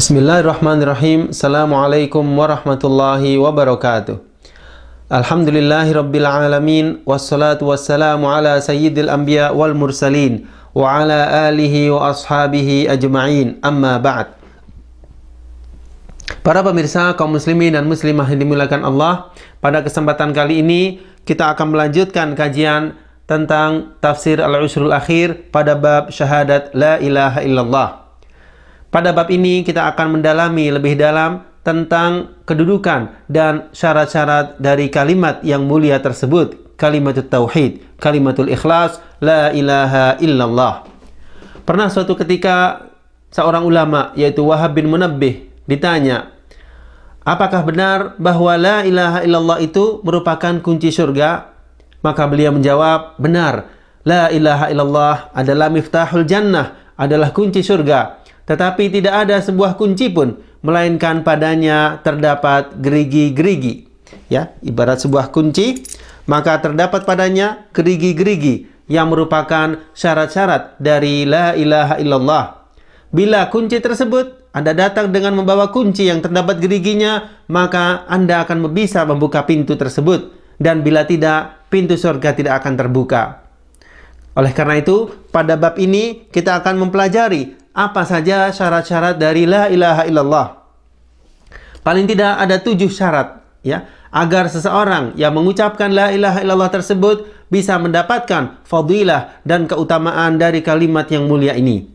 Bismillahirrahmanirrahim. Assalamualaikum warahmatullahi wabarakatuh. Alhamdulillahi rabbil alamin. Wassalatu wassalamu ala sayyidil anbiya wal mursalin wa ala alihi wa ashabihi ajma'in. Amma ba'd. Para pemirsa kaum muslimin dan muslimah yang dimuliakan Allah, pada kesempatan kali ini kita akan melanjutkan kajian tentang tafsir al-ushrul akhir pada bab syahadat la ilaha illallah. Pada bab ini kita akan mendalami lebih dalam tentang kedudukan dan syarat-syarat dari kalimat yang mulia tersebut, kalimatul tauhid, kalimatul ikhlas, la ilaha illallah. Pernah suatu ketika seorang ulama yaitu Wahab bin Munabbih ditanya, apakah benar bahwa la ilaha illallah itu merupakan kunci surga? Maka beliau menjawab, benar. La ilaha illallah adalah miftahul jannah, adalah kunci surga. Tetapi tidak ada sebuah kunci pun, melainkan padanya terdapat gerigi-gerigi. Ya, ibarat sebuah kunci, maka terdapat padanya gerigi-gerigi yang merupakan syarat-syarat dari la ilaha illallah. Bila kunci tersebut, Anda datang dengan membawa kunci yang terdapat geriginya, maka Anda akan bisa membuka pintu tersebut. Dan bila tidak, pintu surga tidak akan terbuka. Oleh karena itu, pada bab ini kita akan mempelajari apa saja syarat-syarat dari la ilaha illallah. Paling tidak ada 7 syarat, ya, agar seseorang yang mengucapkan la ilaha illallah tersebut bisa mendapatkan fadilah dan keutamaan dari kalimat yang mulia ini.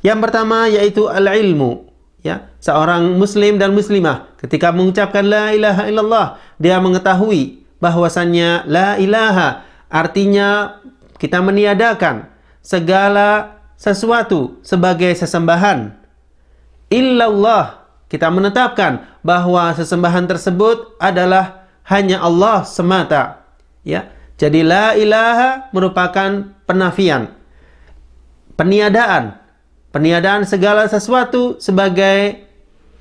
Yang pertama yaitu al-ilmu, ya. Seorang muslim dan muslimah ketika mengucapkan la ilaha illallah, dia mengetahui bahwasannya la ilaha artinya kita meniadakan segala sesuatu sebagai sesembahan. Illallah, kita menetapkan bahwa sesembahan tersebut adalah hanya Allah semata. Ya, jadi la ilaha merupakan penafian, peniadaan segala sesuatu sebagai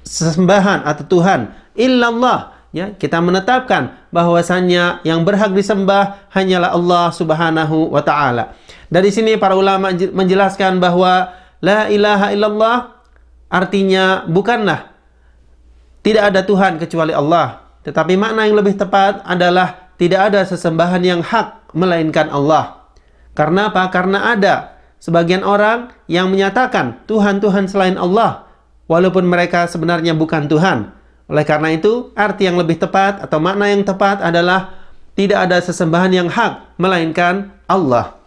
sesembahan atau Tuhan. Illallah, ya, kita menetapkan bahwasannya yang berhak disembah hanyalah Allah Subhanahu wa taala. Dari sini para ulama menjelaskan bahwa la ilaha illallah artinya bukanlah tidak ada Tuhan kecuali Allah, tetapi makna yang lebih tepat adalah tidak ada sesembahan yang hak melainkan Allah. Karena apa? Karena ada sebagian orang yang menyatakan Tuhan-Tuhan selain Allah, walaupun mereka sebenarnya bukan Tuhan. Oleh karena itu, arti yang lebih tepat atau makna yang tepat adalah tidak ada sesembahan yang hak melainkan Allah.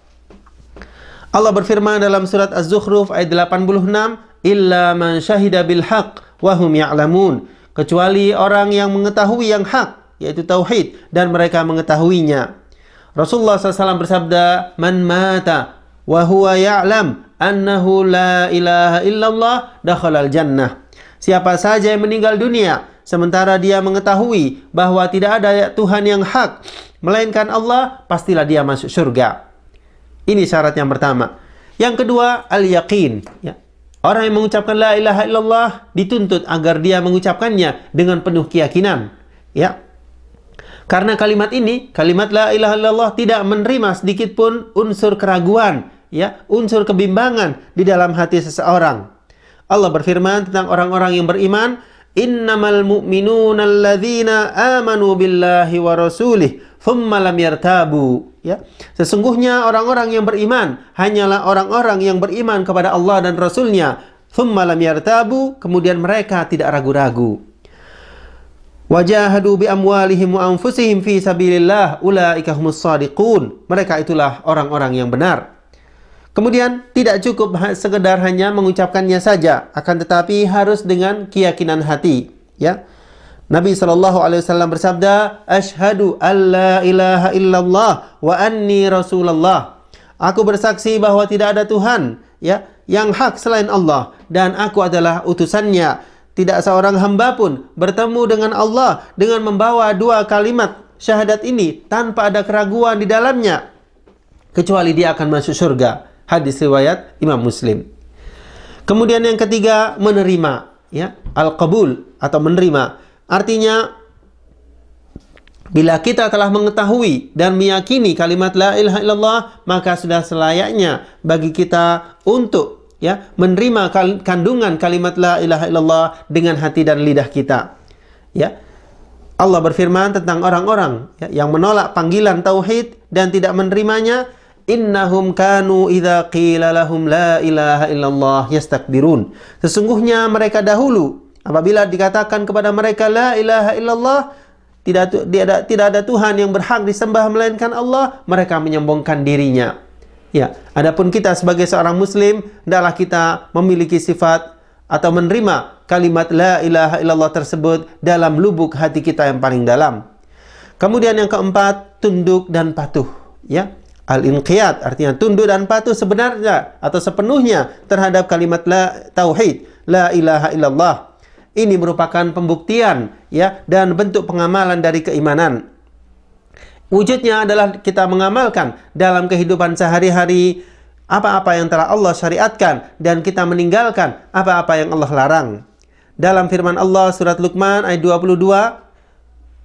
Allah berfirman dalam surat Az-Zukhruf ayat 86, "Illa man syahida bil haqq wa hum ya'lamun." Kecuali orang yang mengetahui yang hak, yaitu tauhid, dan mereka mengetahuinya. Rasulullah SAW bersabda, "Man mata wa huwa ya'lam annahu la ilaha illallah dakhalal jannah." Siapa saja yang meninggal dunia sementara dia mengetahui bahwa tidak ada Tuhan yang hak melainkan Allah, pastilah dia masuk surga. Ini syarat yang pertama. Yang kedua, al-yaqin, ya. Orang yang mengucapkan la ilaha illallah dituntut agar dia mengucapkannya dengan penuh keyakinan, ya. Karena kalimat ini, kalimat la ilaha illallah tidak menerima sedikit pun unsur keraguan, ya, unsur kebimbangan di dalam hati seseorang. Allah berfirman tentang orang-orang yang beriman, "Innamal mu'minuna alladzina amanu billahi wa rasulih thumma lam yartabu." Ya, sesungguhnya orang-orang yang beriman hanyalah orang-orang yang beriman kepada Allah dan Rasulnya. Thumma lam yartabu, kemudian mereka tidak ragu-ragu. Wajahadu bi amwalihim wa anfusihim fi sabilillah ulaika humus shadiqun. Mereka itulah orang-orang yang benar. Kemudian tidak cukup sekedar hanya mengucapkannya saja, akan tetapi harus dengan keyakinan hati, ya. Nabi SAW bersabda, "Ashhadu alla ilaha illallah wa anni rasulullah." Aku bersaksi bahwa tidak ada Tuhan, ya, yang hak selain Allah, dan aku adalah utusannya. Tidak seorang hamba pun bertemu dengan Allah dengan membawa 2 kalimat syahadat ini tanpa ada keraguan di dalamnya, kecuali dia akan masuk surga. Hadis riwayat Imam Muslim. Kemudian yang ketiga, menerima, ya, al-qabul atau menerima. Artinya bila kita telah mengetahui dan meyakini kalimat la ilaha illallah, maka sudah selayaknya bagi kita untuk, ya, menerima kandungan kalimat la ilaha illallah dengan hati dan lidah kita. Ya. Allah berfirman tentang orang-orang yang menolak panggilan tauhid dan tidak menerimanya, innahum kanu idza qila lahum la ilaha illallah yastakbirun. Sesungguhnya mereka dahulu apabila dikatakan kepada mereka la ilaha illallah, tidak ada Tuhan yang berhak disembah melainkan Allah, mereka menyombongkan dirinya. Ya, adapun kita sebagai seorang muslim, hendaklah kita memiliki sifat atau menerima kalimat la ilaha illallah tersebut dalam lubuk hati kita yang paling dalam. Kemudian yang keempat, tunduk dan patuh. Ya, al-inqiyad artinya tunduk dan patuh sebenarnya atau sepenuhnya terhadap kalimat tauhid la ilaha illallah. Ini merupakan pembuktian ya dan bentuk pengamalan dari keimanan. Wujudnya adalah kita mengamalkan dalam kehidupan sehari-hari apa-apa yang telah Allah syariatkan dan kita meninggalkan apa-apa yang Allah larang. Dalam firman Allah surat Luqman ayat 22,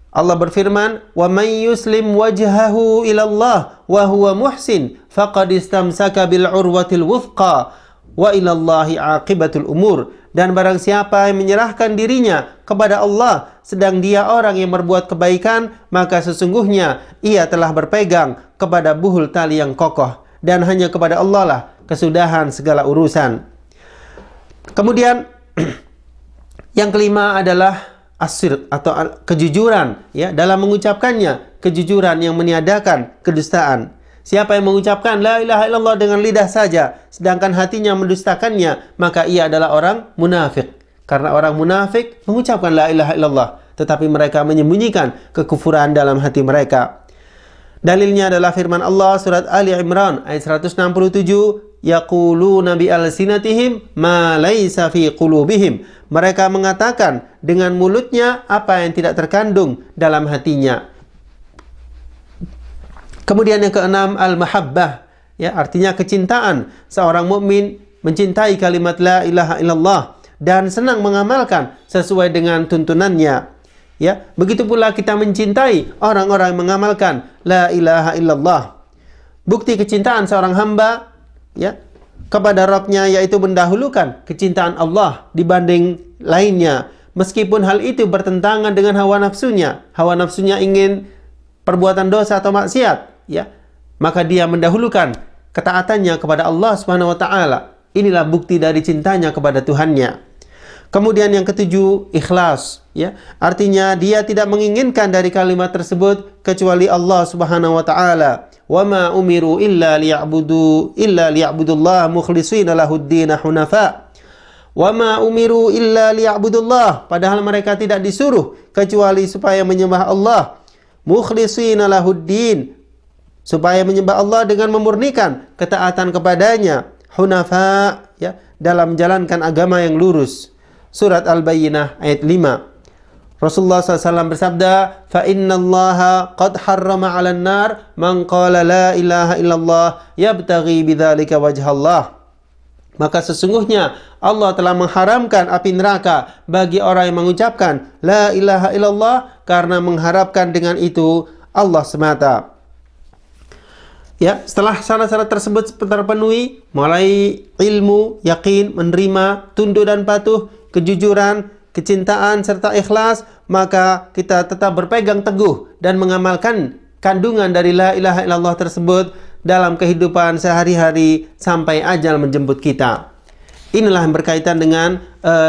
Allah berfirman, "Wa may yuslim wajhahu ila Allah wa huwa muhsin faqad istamsaka bil urwatil wuthqa wa ila Allahi aqibatul umur." Dan barang siapa yang menyerahkan dirinya kepada Allah sedang dia orang yang berbuat kebaikan, maka sesungguhnya ia telah berpegang kepada buhul tali yang kokoh, dan hanya kepada Allah lah kesudahan segala urusan. Kemudian yang kelima adalah as-sidq atau kejujuran ya dalam mengucapkannya, kejujuran yang meniadakan kedustaan. Siapa yang mengucapkan la ilaha illallah dengan lidah saja sedangkan hatinya mendustakannya, maka ia adalah orang munafik. Karena orang munafik mengucapkan la ilaha illallah tetapi mereka menyembunyikan kekufuran dalam hati mereka. Dalilnya adalah firman Allah surat Ali Imran ayat 167, yaquluna bi alsinatihim ma laisa fi qulubihim. Mereka mengatakan dengan mulutnya apa yang tidak terkandung dalam hatinya. Kemudian yang keenam, al-mahabbah, ya artinya kecintaan. Seorang mukmin mencintai kalimat la ilaha illallah dan senang mengamalkan sesuai dengan tuntunannya. Ya, begitu pula kita mencintai orang-orang yang mengamalkan la ilaha illallah. Bukti kecintaan seorang hamba ya kepada Rabb-nya yaitu mendahulukan kecintaan Allah dibanding lainnya, meskipun hal itu bertentangan dengan hawa nafsunya. Hawa nafsunya ingin perbuatan dosa atau maksiat, ya, maka dia mendahulukan ketaatannya kepada Allah Subhanahu wa taala. Inilah bukti dari cintanya kepada Tuhannya. Kemudian yang ketujuh, ikhlas, ya. Artinya dia tidak menginginkan dari kalimat tersebut kecuali Allah Subhanahu wa taala. Wa ma umiru illa liya'budullaha mukhlishina lahud-din hunafa. Wa ma umiru illa liya'budullah, padahal mereka tidak disuruh kecuali supaya menyembah Allah. Mukhlishina lahud-din, supaya menyembah Allah dengan memurnikan ketaatan kepadanya. Hunafa, ya, dalam menjalankan agama yang lurus. Surat Al-Bayyinah ayat 5. Rasulullah SAW bersabda, "Fa innallaha qad harrama 'alan nar man qala la ilaha illallah yabtaghi bidzalika wajhallah." Maka sesungguhnya Allah telah mengharamkan api neraka bagi orang yang mengucapkan la ilaha illallah karena mengharapkan dengan itu Allah semata. Ya, setelah syarat-syarat tersebut terpenuhi, mulai ilmu, yakin, menerima, tunduk dan patuh, kejujuran, kecintaan, serta ikhlas, maka kita tetap berpegang teguh dan mengamalkan kandungan dari la ilaha illallah tersebut dalam kehidupan sehari-hari sampai ajal menjemput kita. Inilah yang berkaitan dengan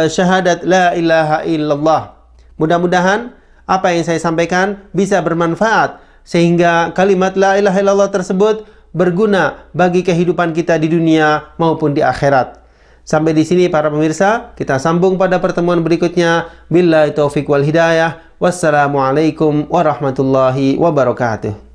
syahadat la ilaha illallah. Mudah-mudahan apa yang saya sampaikan bisa bermanfaat sehingga kalimat la ilaha illallah tersebut berguna bagi kehidupan kita di dunia maupun di akhirat. Sampai di sini para pemirsa, kita sambung pada pertemuan berikutnya. Billahi taufiq wal hidayah. Wassalamualaikum warahmatullahi wabarakatuh.